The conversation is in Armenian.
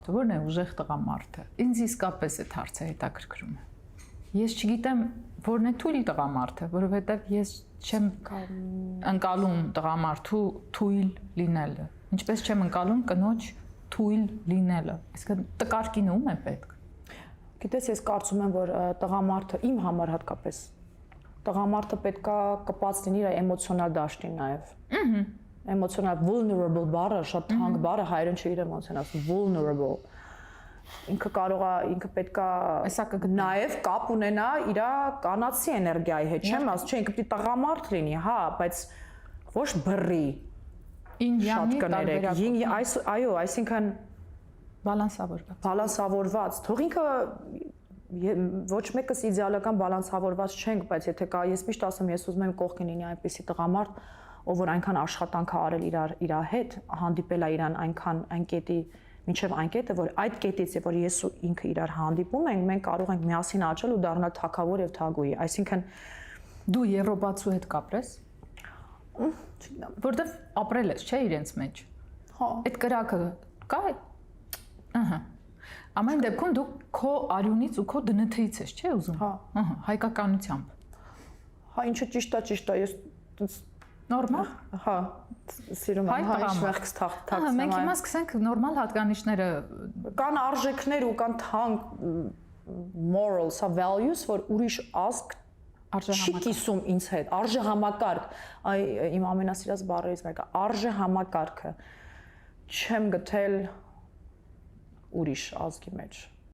Որն է ուժեղ տղամարդը։ Ինձ իսկապես այդ հարցը հետաքրքրում է։ Ես չգիտեմ որն է թույլ տղամարդը, որովհետև ես չեմ ընկալում տղամարդու թույլ լինելը։ Ինչպես չեմ ընկալում կնոջ թույլ լինելը։ Այսինքն տկարքին ում է պետք։ Գիտես, ես կարծում եմ, որ տղամարդը իմ համար հատկապես տղամարդը պետքա կպած լինի իր էմոցիոնալ դաշտին նաև։ Էմոցիոնալ vulnerable բառը շատ թանկ բառ է, հայերեն չէ էմոցիոնալ, vulnerable։ Ինքը պետքա նաև կապ ունենա իր կանացի էներգիայի հետ, չեմ ասում, չէ, ինքը պետք է տղամարդ լինի, հա, բայց ոչ բռի։ Շատ կներեք, այո, այսինքն բալանսավորված, թող ինքը ոչ մեկս իդեալական բալանսավորված չենք, բայց եթե կա, ես միշտ ասում, ես ուզում եմ կողքին լինի այնպիսի տղամարդ, ով որ այնքան աշխատանք է արել իր հետ, հանդիպել է իրան այն կետի, մինչև այն կետը, որ այդ կետից է, որ ես ու ինքը իրար հանդիպում ենք, մենք կարող ենք միասին աճել ու դառնալ թագավոր եւ թագուհի։ Այսինքն դու եվրոպացու հետ կապրես։ Չգիտեմ, որտեվ ապրել ես, չէ, իրենց մեջ։ Հա։ Այդ կրակը կա։ Ահա։ Ամեն դեպքում դու քո արյունից ու քո դնթից ես, չէ՞ ուզում։ Հա։ Ահա, հայկականությամբ։ Հա, ինչը ճիշտ է, ես նորմալ։ Հա, սիրում եմ, հա, իշխմեղքս թաքցնեմ։ Մենք հիմա սկսենք նորմալ հատկանիշները կան արժեքներ ու կան թանկ morals, values, որ ուրիշ ազգ չի կիսում ինձ հետ, արժեհամակարգ, իմ ամենասիրած բառերից մեկը, արժեհամակարգը չեմ գտել ուրիշ ազգի մեջ։